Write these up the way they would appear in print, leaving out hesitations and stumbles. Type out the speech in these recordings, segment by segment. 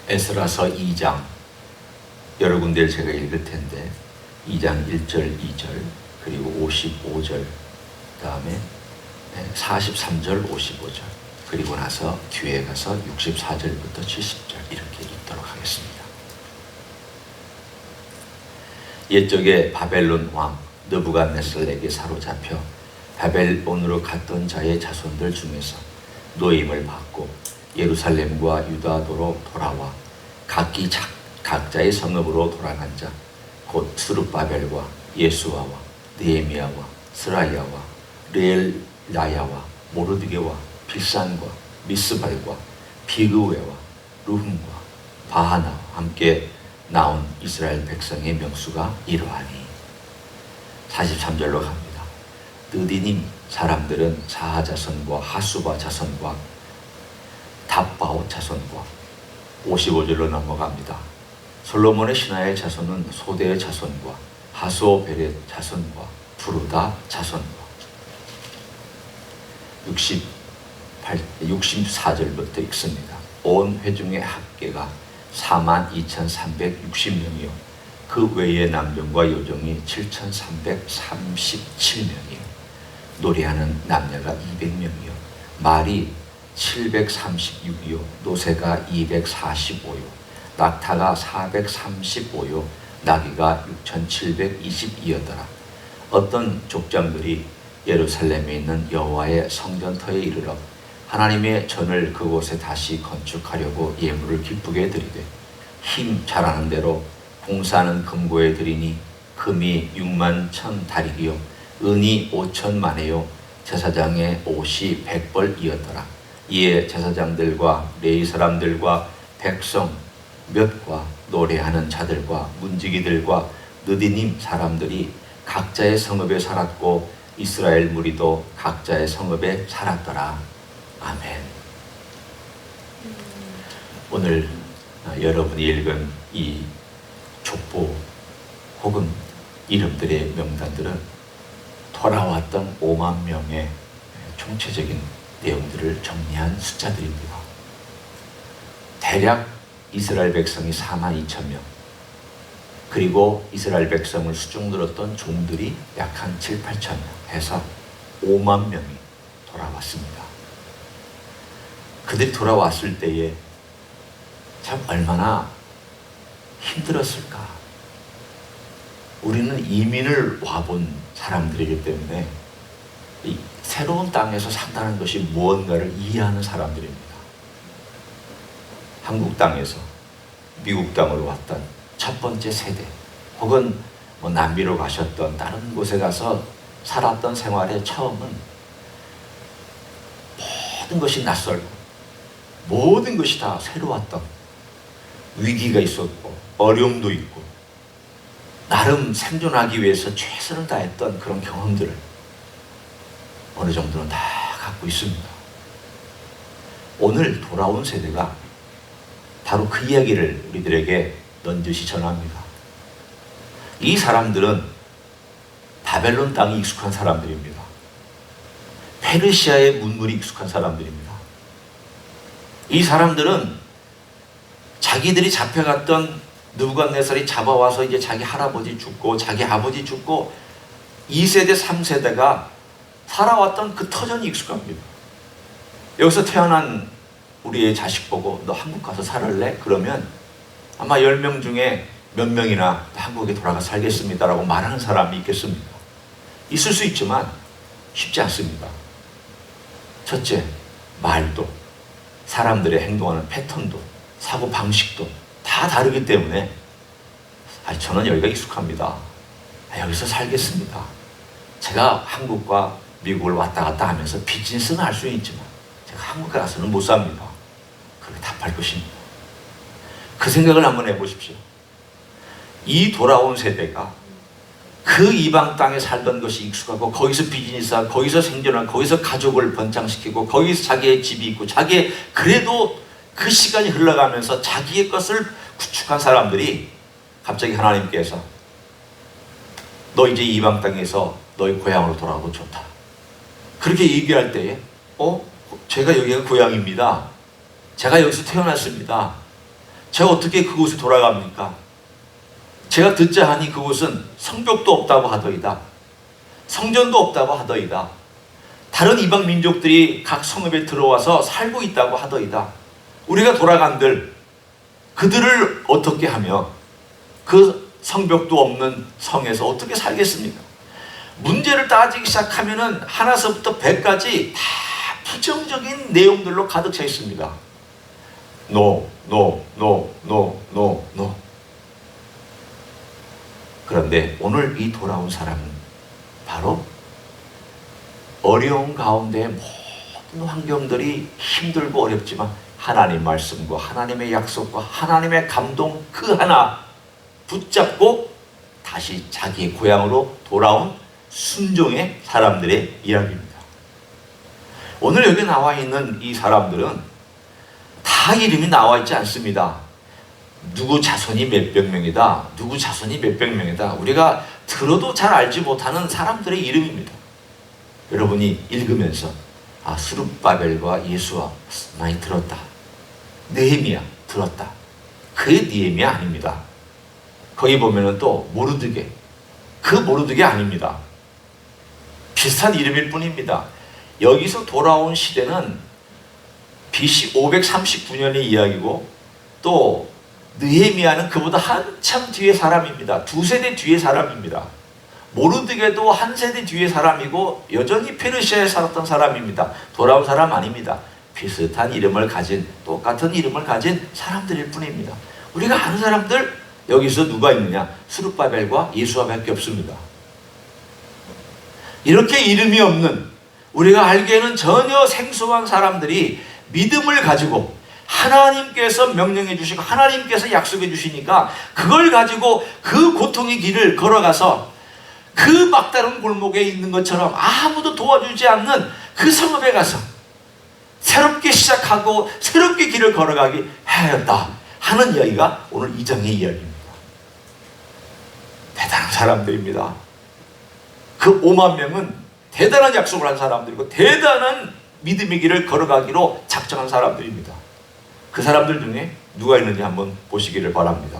에스라서 2장 여러 군데를 제가 읽을 텐데 2장 1절, 2절 그리고 55절 그다음에 43절, 55절 그리고 나서 뒤에 가서 64절부터 70절 이렇게 읽도록 하겠습니다. 옛적에 바벨론 왕 느부갓네살에게 사로잡혀 바벨론으로 갔던 자의 자손들 중에서 노임을 받고 예루살렘과 유다도로 돌아와 각자의 성읍으로 돌아간 자 곧 스룹바벨과 예수아와 느헤미야와 스라야와 르엘라야와 모르드게와 빌산과 미스발과 비그웨와 루흠과 바하나와 함께 나온 이스라엘 백성의 명수가 이러하니 43절로 갑니다. 느디님 사람들은 사하 자손과 하수바 자손과 답바오 자손과 55절로 넘어갑니다. 솔로몬의 신하의 자손은 소대의 자손과 하수오벨의 자손과 부르다 자손과 64절부터 읽습니다. 온 회중의 합계가 42,360명이요 그 외의 남종과 여종이 7,337명이요 노래하는 남녀가 200명이요 말이 736이요 노새가 245요 낙타가 435요 나귀가 6,720이었더라. 어떤 족장들이 예루살렘에 있는 여호와의 성전터에 이르러 하나님의 전을 그곳에 다시 건축하려고 예물을 기쁘게 드리되 힘 잘하는 대로 봉사하는 금고에 드리니 금이 6만 1,000 다리기요 은이 5,000만에요 제사장의 옷이 100벌이었더라. 이에 제사장들과 레위 사람들과 백성 몇과 노래하는 자들과 문지기들과 느디님 사람들이 각자의 성읍에 살았고 이스라엘 무리도 각자의 성읍에 살았더라. 아멘. 오늘 여러분이 읽은 이 족보 혹은 이름들의 명단들은 돌아왔던 5만 명의 총체적인 내용들을 정리한 숫자들입니다. 대략 이스라엘 백성이 42,000명 그리고 이스라엘 백성을 수중 들었던 종들이 약 한 7,000~8,000명 해서 5만 명이 돌아왔습니다. 그들이 돌아왔을 때에 참 얼마나 힘들었을까. 우리는 이민을 와본 사람들이기 때문에 이 새로운 땅에서 산다는 것이 무언가를 이해하는 사람들입니다. 한국 땅에서 미국 땅으로 왔던 첫 번째 세대 혹은 남미로 가셨던 다른 곳에 가서 살았던 생활의 처음은 모든 것이 낯설고 모든 것이 다 새로웠던 위기가 있었고 어려움도 있고 나름 생존하기 위해서 최선을 다했던 그런 경험들을 어느 정도는 다 갖고 있습니다. 오늘 돌아온 세대가 바로 그 이야기를 우리들에게 넌지시 전합니다. 이 사람들은 바벨론 땅이 익숙한 사람들입니다. 페르시아의 문물이 익숙한 사람들입니다. 이 사람들은 자기들이 잡혀갔던 느부갓네살이 잡아와서 이제 자기 할아버지 죽고 자기 아버지 죽고 2세대, 3세대가 살아왔던 그 터전이 익숙합니다. 여기서 태어난 우리의 자식 보고 너 한국 가서 살을래? 그러면 아마 10명 중에 몇 명이나 한국에 돌아가 살겠습니다라고 말하는 사람이 있겠습니까? 있을 수 있지만 쉽지 않습니다. 첫째, 말도 사람들의 행동하는 패턴도 사고 방식도 다 다르기 때문에 저는 여기가 익숙합니다. 여기서 살겠습니다. 제가 한국과 미국을 왔다 갔다 하면서 비즈니스는 할 수는 있지만 제가 한국에 가서는 못 삽니다. 그렇게 답할 것입니다. 그 생각을 한번 해보십시오. 이 돌아온 세대가 그 이방 땅에 살던 것이 익숙하고 거기서 비즈니스하고 거기서 생존하고 거기서 가족을 번창시키고 거기서 자기의 집이 있고 자기의 그래도 그 시간이 흘러가면서 자기의 것을 구축한 사람들이 갑자기 하나님께서 너 이제 이방 땅에서 너희 고향으로 돌아가도 좋다. 그렇게 얘기할 때에 제가 여기가 고향입니다. 제가 여기서 태어났습니다. 제가 어떻게 그곳에 돌아갑니까? 제가 듣자 하니 그곳은 성벽도 없다고 하더이다. 성전도 없다고 하더이다. 다른 이방 민족들이 각 성읍에 들어와서 살고 있다고 하더이다. 우리가 돌아간들 그들을 어떻게 하며 그 성벽도 없는 성에서 어떻게 살겠습니까? 문제를 따지기 시작하면은 하나서부터 100까지 다 부정적인 내용들로 가득 차 있습니다. No, no, no, no, no, no. 그런데 오늘 이 돌아온 사람은 바로 어려운 가운데 모든 환경들이 힘들고 어렵지만 하나님 말씀과 하나님의 약속과 하나님의 감동 그 하나 붙잡고 다시 자기의 고향으로 돌아온 순종의 사람들의 이야기입니다. 오늘 여기 나와 있는 이 사람들은 다 이름이 나와 있지 않습니다. 누구 자손이 몇백 명이다, 누구 자손이 몇백 명이다, 우리가 들어도 잘 알지 못하는 사람들의 이름입니다. 여러분이 읽으면서 스룹바벨과 예수와 많이 들었다, 느헤미야 들었다, 그게 느헤미야 아닙니다. 거기 보면은 또 모르드게, 그 모르드게 아닙니다. 비슷한 이름일 뿐입니다. 여기서 돌아온 시대는 BC 539년의 이야기고, 또 느헤미야는 그보다 한참 뒤의 사람입니다. 2세대 뒤의 사람입니다. 모르드게도 한 세대 뒤의 사람이고 여전히 페르시아에 살았던 사람입니다. 돌아온 사람 아닙니다. 비슷한 이름을 가진, 똑같은 이름을 가진 사람들일 뿐입니다. 우리가 아는 사람들 여기서 누가 있느냐? 스룹바벨과 예수와밖에 없습니다. 이렇게 이름이 없는, 우리가 알기에는 전혀 생소한 사람들이 믿음을 가지고 하나님께서 명령해 주시고 하나님께서 약속해 주시니까 그걸 가지고 그 고통의 길을 걸어가서 그 막다른 골목에 있는 것처럼 아무도 도와주지 않는 그 성읍에 가서 새롭게 시작하고 새롭게 길을 걸어가기 하였다 하는 이야기가 오늘 2장의 이야기입니다. 대단한 사람들입니다. 그 5만 명은 대단한 약속을 한 사람들이고 대단한 믿음의 길을 걸어가기로 작정한 사람들입니다. 그 사람들 중에 누가 있는지 한번 보시기를 바랍니다.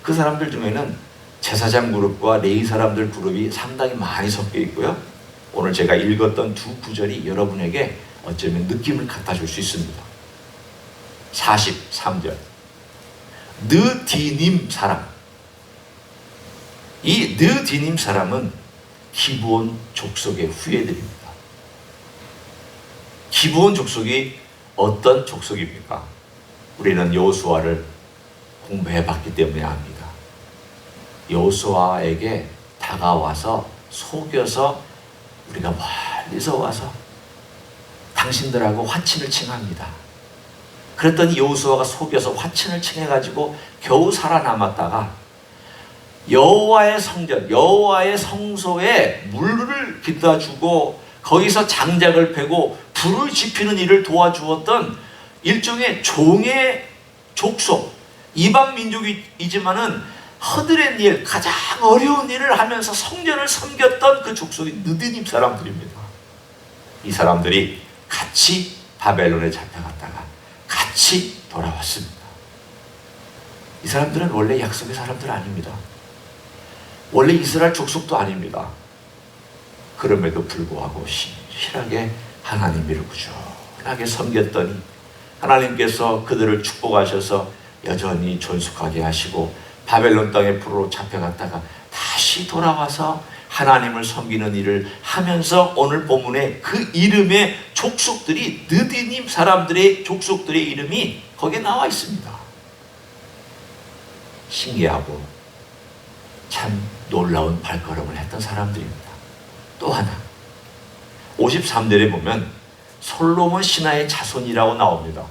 그 사람들 중에는 제사장 그룹과 레위 사람들 그룹이 상당히 많이 섞여 있고요. 오늘 제가 읽었던 두 구절이 여러분에게 어쩌면 느낌을 갖다 줄 수 있습니다. 43절. 느디님 사람. 이 느디님 사람은 기브온 족속의 후예들입니다. 기브온 족속이 어떤 족속입니까? 우리는 여호수아를 공부해 봤기 때문에 압니다. 여호수아에게 다가와서 속여서 우리가 멀리서 와서 당신들하고 화친을 칭합니다. 그랬더니 여호수아가 속여서 화친을 칭해가지고 겨우 살아남았다가 여호와의 성전, 여호와의 성소에 물을 기다 주고 거기서 장작을 패고 불을 지피는 일을 도와주었던 일종의 종의 족속, 이방 민족이지만은 허드렛 일, 가장 어려운 일을 하면서 성전을 섬겼던 그 족속이 느디님 사람들입니다. 이 사람들이 같이 바벨론에 잡혀갔다가 같이 돌아왔습니다. 이 사람들은 원래 약속의 사람들 아닙니다. 원래 이스라엘 족속도 아닙니다. 그럼에도 불구하고 신실하게 하나님을 꾸준하게 섬겼더니 하나님께서 그들을 축복하셔서 여전히 존속하게 하시고 바벨론 땅에 불로 잡혀갔다가 다시 돌아와서 하나님을 섬기는 일을 하면서 오늘 본문에 그 이름의 족속들이, 느디님 사람들의 족속들의 이름이 거기에 나와 있습니다. 신기하고 참 놀라운 발걸음을 했던 사람들입니다. 또 하나 53절에 보면 솔로몬 신하의 자손이라고 나옵니다.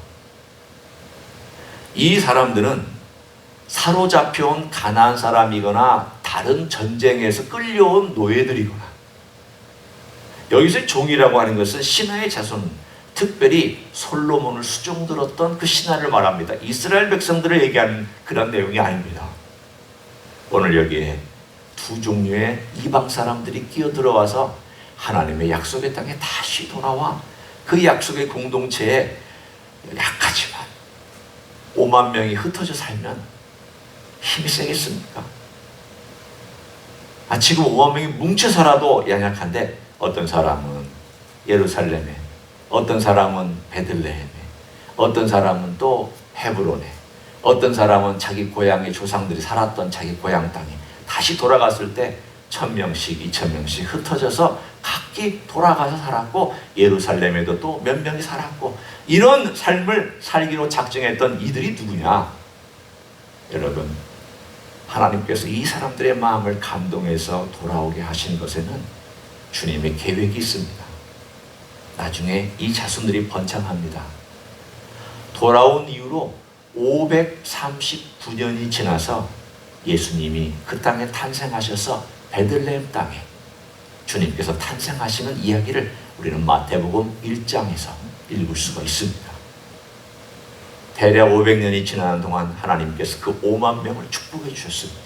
이 사람들은 사로잡혀온 가나안 사람이거나 다른 전쟁에서 끌려온 노예들이거나, 여기서 종이라고 하는 것은 신하의 자손, 특별히 솔로몬을 수종들었던 그 신하를 말합니다. 이스라엘 백성들을 얘기하는 그런 내용이 아닙니다. 오늘 여기에 두 종류의 이방 사람들이 끼어들어와서 하나님의 약속의 땅에 다시 돌아와 그 약속의 공동체에 약하지만 5만 명이 흩어져 살면 힘이 세겠습니까? 지금 5만 명이 뭉쳐 살아도 연약한데 어떤 사람은 예루살렘에, 어떤 사람은 베들레헴에, 어떤 사람은 또 헤브론에, 어떤 사람은 자기 고향의 조상들이 살았던 자기 고향 땅에 다시 돌아갔을 때 1000명씩 2000명씩 흩어져서 각기 돌아가서 살았고, 예루살렘에도 또 몇 명이 살았고, 이런 삶을 살기로 작정했던 이들이 누구냐? 여러분, 하나님께서 이 사람들의 마음을 감동해서 돌아오게 하신 것에는 주님의 계획이 있습니다. 나중에 이 자손들이 번창합니다. 돌아온 이후로 539년이 지나서 예수님이 그 땅에 탄생하셔서 베들레헴 땅에 주님께서 탄생하시는 이야기를 우리는 마태복음 1장에서 읽을 수가 있습니다. 대략 500년이 지나는 동안 하나님께서 그 5만 명을 축복해 주셨습니다.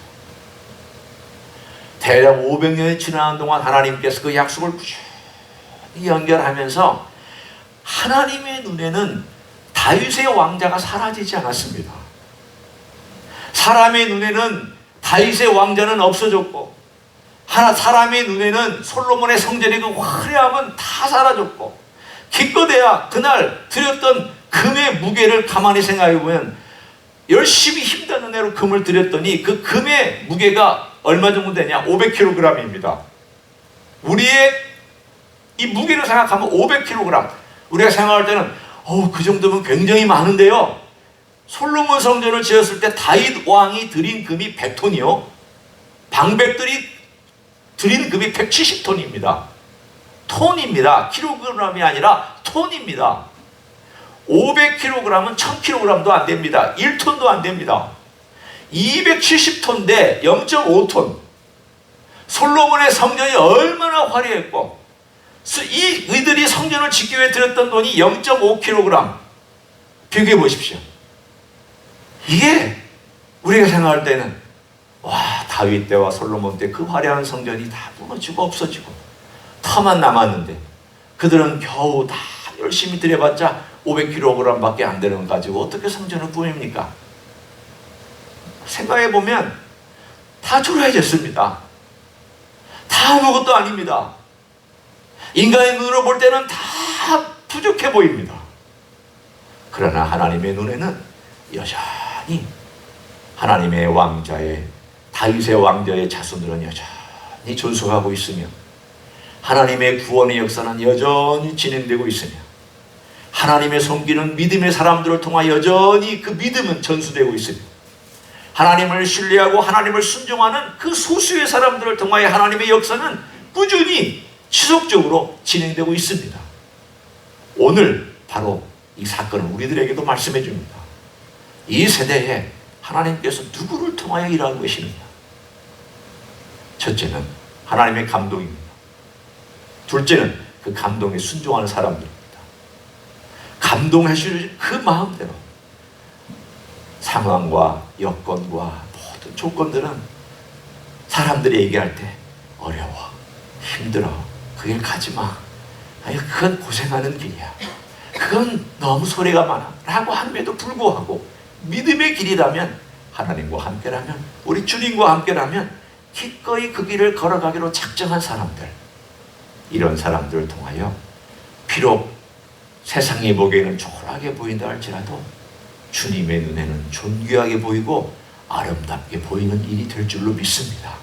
대략 500년이 지나는 동안 하나님께서 그 약속을 꾸준히 연결하면서 하나님의 눈에는 다윗의 왕자가 사라지지 않았습니다. 사람의 눈에는 다윗의 왕자는 없어졌고, 사람의 눈에는 솔로몬의 성전의 그 화려함은 다 사라졌고, 기껏해야 그날 드렸던 금의 무게를 가만히 생각해 보면 열심히 힘든 은혜로 금을 드렸더니 그 금의 무게가 얼마 정도 되냐? 500kg입니다. 우리의 이 무게를 생각하면 500kg. 우리가 생각할 때는 그 정도면 굉장히 많은데요. 솔로몬 성전을 지었을 때 다윗 왕이 드린 금이 100톤이요. 방백들이 드린 금이 170톤입니다. 톤입니다. 킬로그램이 아니라 톤입니다. 500kg은 1000kg도 안 됩니다. 1톤도 안 됩니다. 270톤인데 0.5톤. 솔로몬의 성전이 얼마나 화려했고, 이들이 성전을 짓기 위해 들였던 돈이 0.5kg. 비교해 보십시오. 이게 우리가 생각할 때는 다윗 때와 솔로몬 때 그 화려한 성전이 다 무너지고 없어지고 터만 남았는데, 그들은 겨우 다 열심히 들여봤자 500kg 밖에 안 되는 거 가지고 어떻게 성전을 꾸밉니까? 생각해 보면 다 초라해졌습니다. 다 아무것도 아닙니다. 인간의 눈으로 볼 때는 다 부족해 보입니다. 그러나 하나님의 눈에는 여전히 하나님의 왕자의, 다윗의 왕자의 자손들은 여전히 존속하고 있으며, 하나님의 구원의 역사는 여전히 진행되고 있으며, 하나님의 섬기는 믿음의 사람들을 통하여 여전히 그 믿음은 전수되고 있으며, 하나님을 신뢰하고 하나님을 순종하는 그 소수의 사람들을 통하여 하나님의 역사는 꾸준히 지속적으로 진행되고 있습니다. 오늘 바로 이 사건을 우리들에게도 말씀해 줍니다. 이 세대에 하나님께서 누구를 통하여 일하고 계시느냐? 첫째는 하나님의 감동입니다. 둘째는 그 감동에 순종하는 사람들입니다. 감동해 주실 그 마음대로 상황과 여건과 모든 조건들은 사람들이 얘기할 때 어려워, 힘들어, 그 길 가지마, 그건 고생하는 길이야, 그건 너무 소리가 많아 라고 함에도 불구하고 믿음의 길이라면, 하나님과 함께라면, 우리 주님과 함께라면 기꺼이 그 길을 걸어가기로 작정한 사람들, 이런 사람들을 통하여 비록 세상이 보기에는 초라하게 보인다 할지라도 주님의 눈에는 존귀하게 보이고 아름답게 보이는 일이 될 줄로 믿습니다.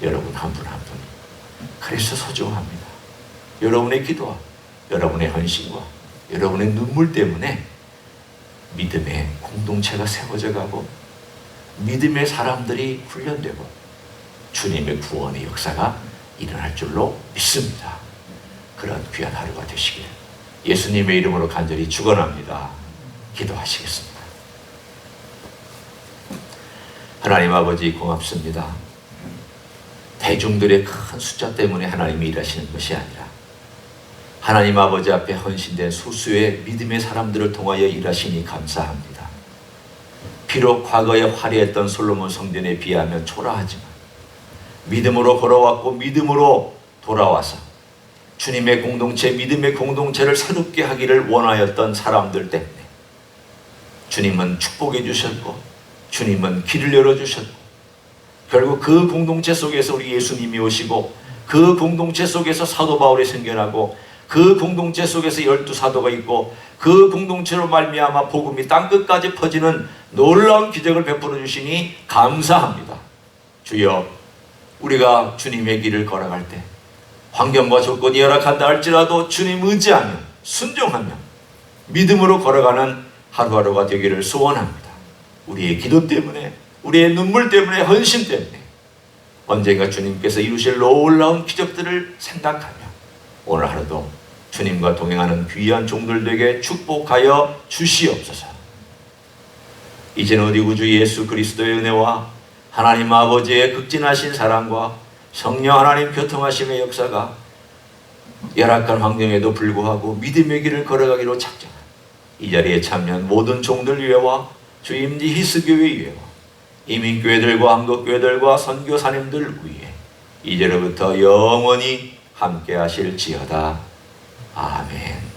여러분 한 분 한 분이 그래서 소중합니다. 여러분의 기도와 여러분의 헌신과 여러분의 눈물 때문에 믿음의 공동체가 세워져 가고 믿음의 사람들이 훈련되고 주님의 구원의 역사가 일어날 줄로 믿습니다. 그런 귀한 하루가 되시길 예수님의 이름으로 간절히 축원합니다. 기도하시겠습니다. 하나님 아버지 고맙습니다. 대중들의 큰 숫자 때문에 하나님이 일하시는 것이 아니라 하나님 아버지 앞에 헌신된 소수의 믿음의 사람들을 통하여 일하시니 감사합니다. 비록 과거에 화려했던 솔로몬 성전에 비하면 초라하지만 믿음으로 걸어왔고 믿음으로 돌아와서 주님의 공동체, 믿음의 공동체를 새롭게 하기를 원하였던 사람들 때문에 주님은 축복해 주셨고 주님은 길을 열어주셨고 결국 그 공동체 속에서 우리 예수님이 오시고 그 공동체 속에서 사도 바울이 생겨나고 그 공동체 속에서 12사도가 있고 그 공동체로 말미암아 복음이 땅끝까지 퍼지는 놀라운 기적을 베풀어 주시니 감사합니다. 주여, 우리가 주님의 길을 걸어갈 때 환경과 조건이 열악한다 할지라도 주님 의지하며 순종하며 믿음으로 걸어가는 하루하루가 되기를 소원합니다. 우리의 기도 때문에, 우리의 눈물 때문에, 헌신 때문에 언젠가 주님께서 이루실 놀라운 기적들을 생각하며 오늘 하루도 주님과 동행하는 귀한 종들 되게 축복하여 주시옵소서. 이제는 우리 구주 예수 그리스도의 은혜와 하나님 아버지의 극진하신 사랑과 성령 하나님 교통하심의 역사가 열악한 환경에도 불구하고 믿음의 길을 걸어가기로 작정한 이 자리에 참여한 모든 종들 위에와 주임지 히스교회 위에와 이민교회들과 한국교회들과 선교사님들 위에 이제로부터 영원히 함께 하실지어다. 아멘.